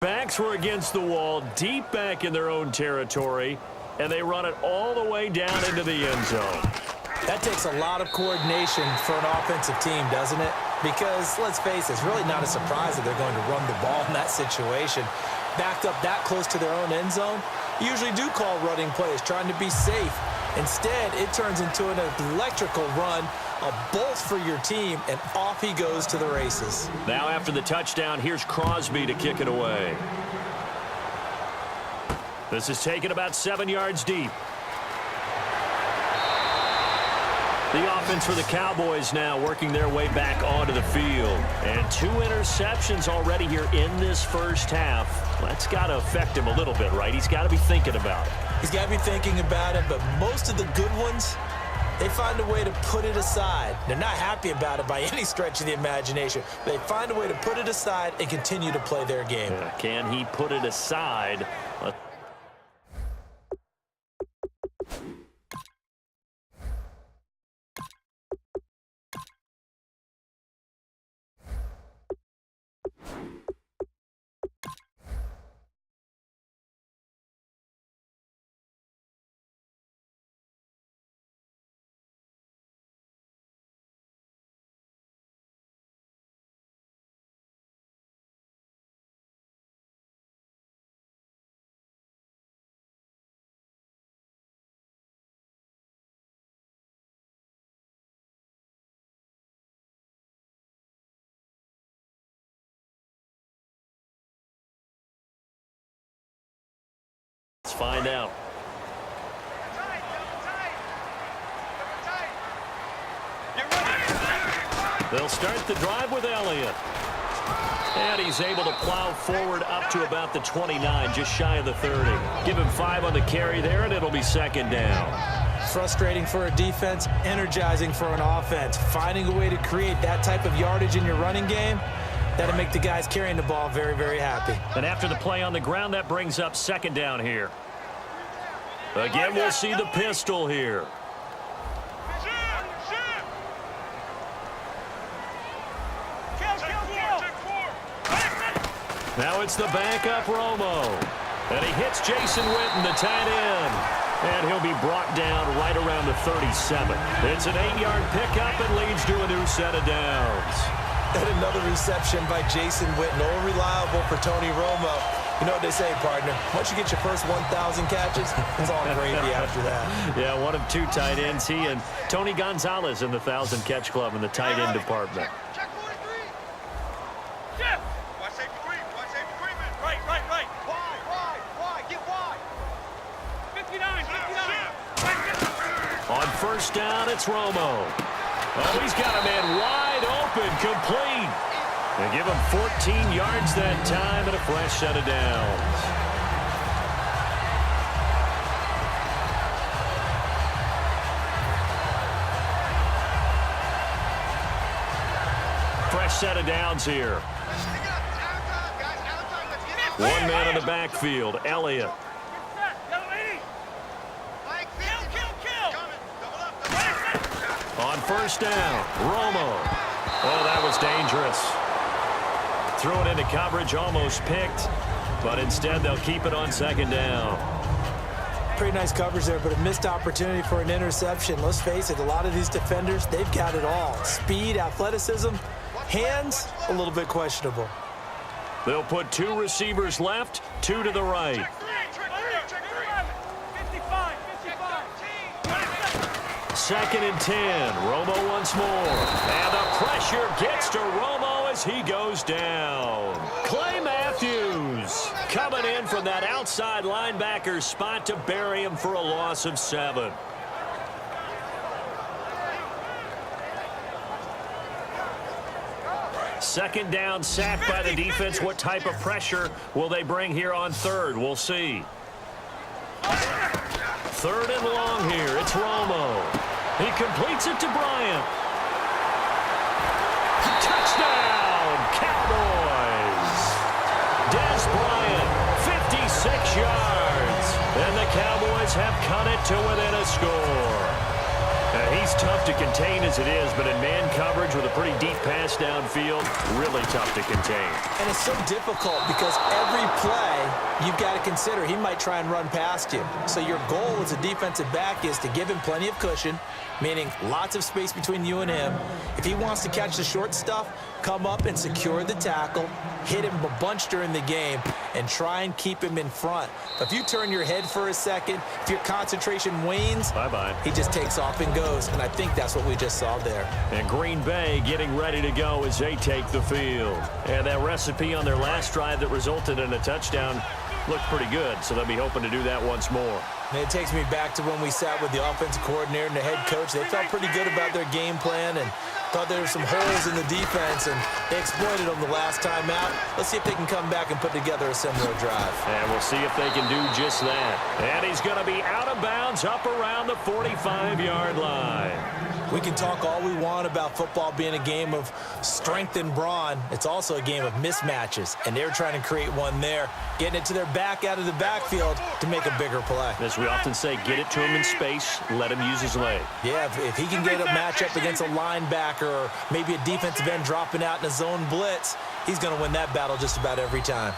Backs were against the wall, deep back in their own territory, and they run it all the way down into the end zone. That takes a lot of coordination for an offensive team, doesn't it? Because, let's face it, it's really not a surprise that they're going to run the ball in that situation. Backed up that close to their own end zone, you usually do call running plays, trying to be safe. Instead, it turns into an electrical run, a bolt for your team, and off he goes to the races. Now after the touchdown, here's Crosby to kick it away. This is taken about 7 yards deep. The offense for the Cowboys now working their way back onto the field. And 2 interceptions already here in this first half. That's got to affect him a little bit, right? He's got to be thinking about it. He's got to be thinking about it, but most of the good ones, they find a way to put it aside. They're not happy about it by any stretch of the imagination. They find a way to put it aside and continue to play their game. Can he put it aside? Let's find out. They'll start the drive with Elliott. And he's able to plow forward up to about the 29, just shy of the 30. Give him 5 on the carry there, and it'll be second down. Frustrating for a defense, energizing for an offense. Finding a way to create that type of yardage in your running game, that'll make the guys carrying the ball very, very happy. And after the play on the ground, that brings up second down here. Again, we'll see the pistol here. Now it's the backup Romo. And he hits Jason Witten, the tight end. And he'll be brought down right around the 37. It's an 8-yard pickup and leads to a new set of downs. And another reception by Jason Witten. All reliable for Tony Romo. You know what they say, partner. Once you get your first 1,000 catches, it's all gravy after that. Yeah, one of 2 tight ends. He and Tony Gonzalez in the 1,000-catch club in the tight end department. On first down, it's Romo. Oh, he's got a man wide open, complete. They give him 14 yards that time and a fresh set of downs. Fresh set of downs here. One man in the backfield, Elliott. On first down, Romo. Oh, that was dangerous. Threw it into coverage, almost picked, but instead they'll keep it on second down. Pretty nice coverage there, but a missed opportunity for an interception. Let's face it, a lot of these defenders, they've got it all. Speed, athleticism, hands, a little bit questionable. They'll put 2 receivers left, 2 to the right. Second and 10. Romo once more. And the pressure gets to Romo as he goes down. Clay Matthews coming in from that outside linebacker spot to bury him for a loss of 7. Second down, sack by the defense. What type of pressure will they bring here on third? We'll see. Third and long here. It's Romo. He completes it to Bryant. Touchdown, Cowboys. Des Bryant, 56 yards. And the Cowboys have cut it to within a score. He's tough to contain as it is, but in man coverage with a pretty deep pass downfield, really tough to contain. And it's so difficult because every play you've got to consider he might try and run past you. So your goal as a defensive back is to give him plenty of cushion, meaning lots of space between you and him. If he wants to catch the short stuff, come up and secure the tackle, hit him a bunch during the game, and try and keep him in front. But if you turn your head for a second, if your concentration wanes, bye-bye. He just takes off and goes, and I think that's what we just saw there. And Green Bay getting ready to go as they take the field. And that recipe on their last drive that resulted in a touchdown looked pretty good, so they'll be hoping to do that once more. And it takes me back to when we sat with the offensive coordinator and the head coach. They felt pretty good about their game plan and thought there were some holes in the defense, and they exploited them the last time out. Let's see if they can come back and put together a similar drive. And we'll see if they can do just that. And he's going to be out of bounds up around the 45-yard line. We can talk all we want about football being a game of strength and brawn. It's also a game of mismatches, and they're trying to create one there, getting it to their back out of the backfield to make a bigger play. As we often say, get it to him in space, let him use his leg. Yeah, if he can get a matchup against a linebacker or maybe a defensive end dropping out in a zone blitz, he's going to win that battle just about every time.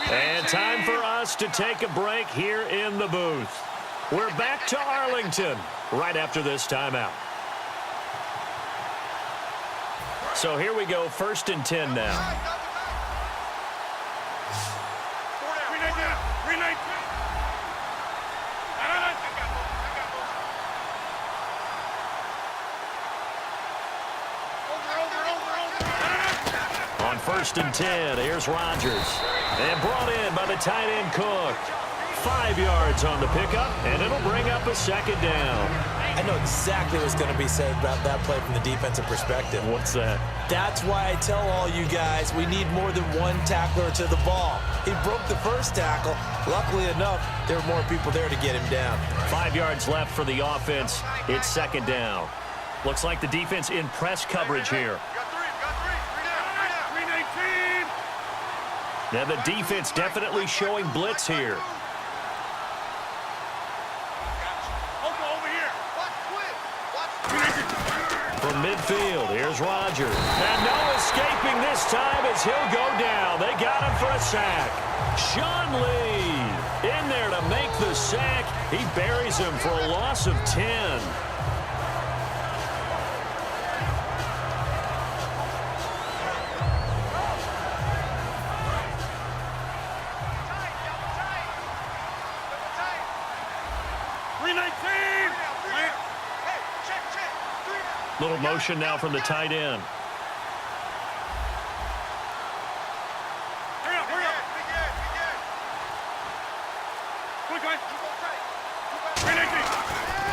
And time for us to take a break here in the booth. We're back to Arlington right after this timeout. So here we go, 1st and 10 now. On 1st and 10, here's Rodgers. And brought in by the tight end Cook. 5 yards on the pickup, and it'll bring up a 2nd down. I know exactly what's going to be said about that play from the defensive perspective. What's that? That's why I tell all you guys we need more than one tackler to the ball. He broke the first tackle. Luckily enough, there were more people there to get him down. 5 yards left for the offense. It's 2nd down. Looks like the defense in press coverage here. Now the defense definitely showing blitz here. From midfield, here's Rodgers. And no escaping this time as he'll go down. They got him for a sack. Sean Lee in there to make the sack. He buries him for a loss of 10. Little motion now from the tight end.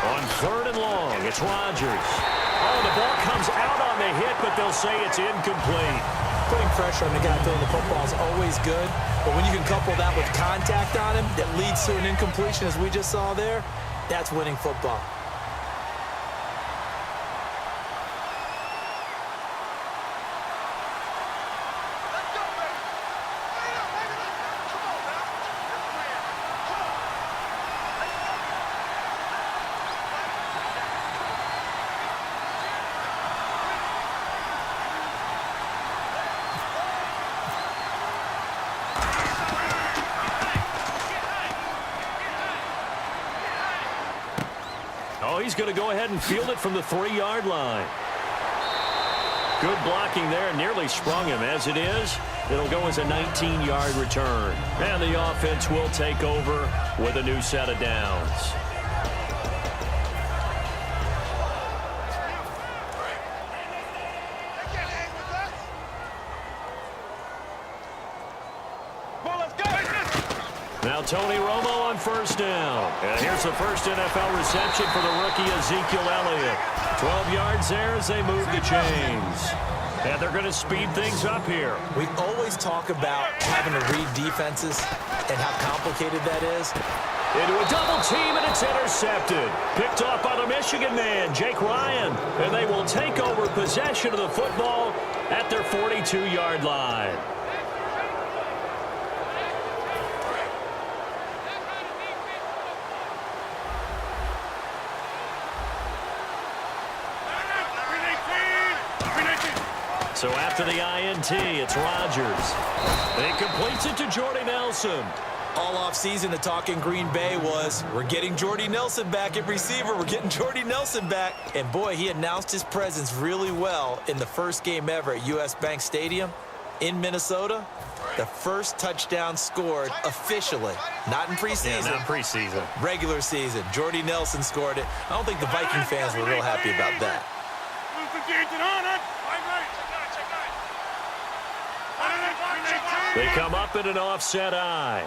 On 3rd and long, it's Rodgers. Oh, the ball comes out on the hit, but they'll say it's incomplete. Putting pressure on the guy throwing the football is always good, but when you can couple that with contact on him that leads to an incompletion, as we just saw there, that's winning football. Oh, he's going to go ahead and field it from the 3-yard line. Good blocking there, nearly sprung him. As it is, it'll go as a 19-yard return. And the offense will take over with a new set of downs. Now Tony Romo on 1st down. And here's the first NFL reception for the rookie Ezekiel Elliott. 12 yards there as they move the chains. And they're going to speed things up here. We always talk about having to read defenses and how complicated that is. Into a double team, and it's intercepted. Picked off by the Michigan man, Jake Ryan. And they will take over possession of the football at their 42-yard line. So after the INT, it's Rodgers. He completes it to Jordy Nelson. All offseason, the talk in Green Bay was, we're getting Jordy Nelson back at receiver. We're getting Jordy Nelson back. And, boy, he announced his presence really well in the first game ever at U.S. Bank Stadium in Minnesota. The first touchdown scored officially, not in preseason. Yeah, not preseason. Regular season. Jordy Nelson scored it. I don't think the Viking fans were real happy about that. They come up in an offset eye.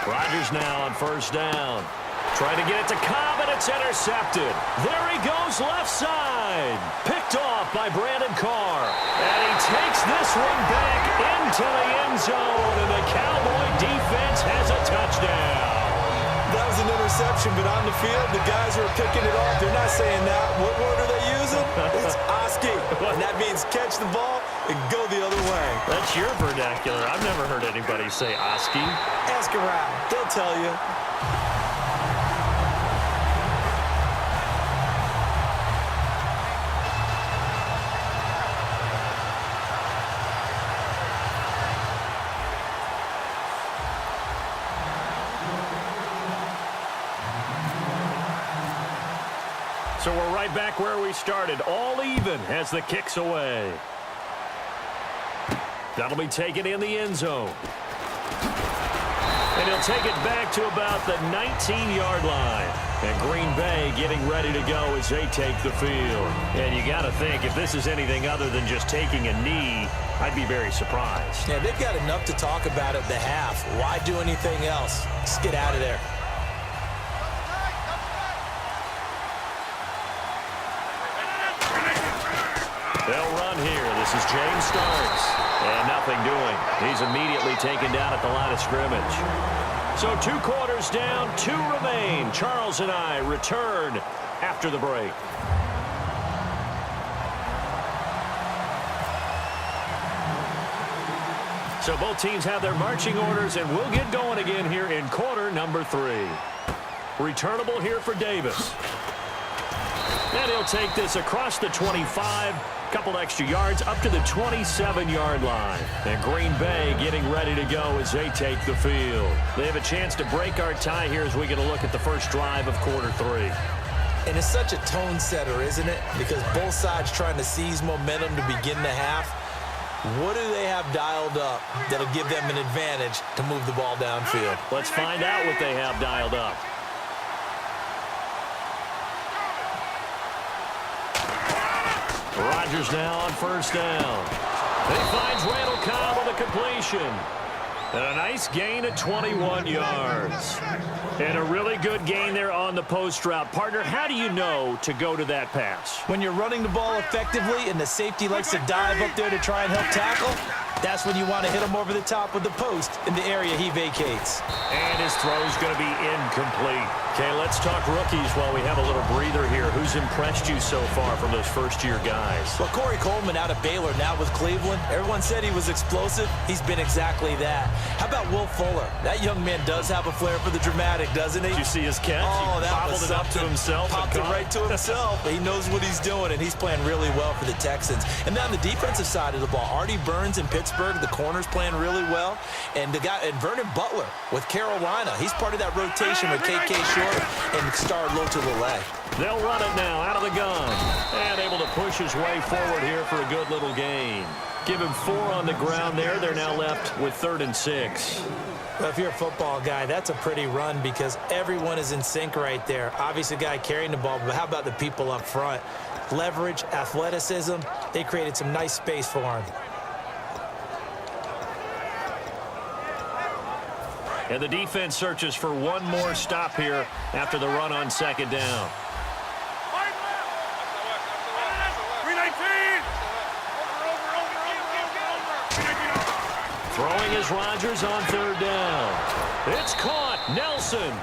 Rodgers now on first down. Trying to get it to Cobb, and it's intercepted. There he goes left side. Picked off by Brandon Carr. And he takes this one back into the end zone, and the Cowboy defense has a touchdown. That was an interception, but on the field, the guys who are picking it off, they're not saying that. What word are they using? It's Oski. And that means catch the ball and go the other way. That's your vernacular. I've never heard anybody say Oski. Ask around. They'll tell you. So we're right back where we started, all even as the kick's away. That'll be taken in the end zone. And he'll take it back to about the 19-yard line. And Green Bay getting ready to go as they take the field. And you got to think, if this is anything other than just taking a knee, I'd be very surprised. Yeah, they've got enough to talk about at the half. Why do anything else? Just get out of there. They'll run here. This is James Starks. And nothing doing. He's immediately taken down at the line of scrimmage. So 2 quarters down, 2 remain. Charles and I return after the break. So both teams have their marching orders, and we'll get going again here in quarter number 3. Returnable here for Davis. And he'll take this across the 25, couple extra yards up to the 27-yard line. And Green Bay getting ready to go as they take the field. They have a chance to break our tie here as we get a look at the first drive of quarter 3. And it's such a tone setter, isn't it? Because both sides trying to seize momentum to begin the half. What do they have dialed up that'll give them an advantage to move the ball downfield? Let's find out what they have dialed up. Rodgers now on first down. He finds Randall Cobb with a completion. And a nice gain of 21 yards. And a really good gain there on the post route. Partner, how do you know to go to that pass? When you're running the ball effectively and the safety likes to dive up there to try and help tackle, that's when you want to hit him over the top with the post in the area he vacates. And his throw's going to be incomplete. Okay, let's talk rookies while we have a little breather here. Who's impressed you so far from those first-year guys? Well, Corey Coleman out of Baylor, now with Cleveland. Everyone said he was explosive. He's been exactly that. How about Will Fuller? That young man does have a flair for the dramatic, doesn't he? Did you see his catch? Oh, he that bobbled was it up to himself. Popped it right to himself. He knows what he's doing, and he's playing really well for the Texans. And then on the defensive side of the ball, Artie Burns in Pittsburgh, the corner's playing really well. And the guy, and Vernon Butler with Carolina. He's part of that rotation with K.K. Short and Star Lotulelei. They'll run it now out of the gun. And able to push his way forward here for a good little gain. Give him 4 on the ground there. They're now left with 3rd and 6. Well, if you're a football guy, that's a pretty run because everyone is in sync right there. Obviously, the guy carrying the ball, but how about the people up front? Leverage, athleticism, they created some nice space for him. And the defense searches for one more stop here after the run on 2nd down. Throwing is Rodgers on 3rd down. It's caught. Nelson.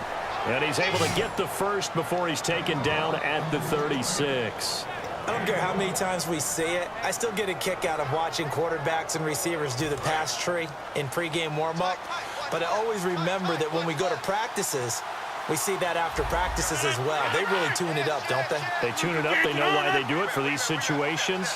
And he's able to get the first before he's taken down at the 36. I don't care how many times we say it. I still get a kick out of watching quarterbacks and receivers do the pass tree in pregame warm-up. But I always remember that when we go to practices, We see that after practices as well. They really tune it up, don't they? They tune it up. They know why they do it for these situations.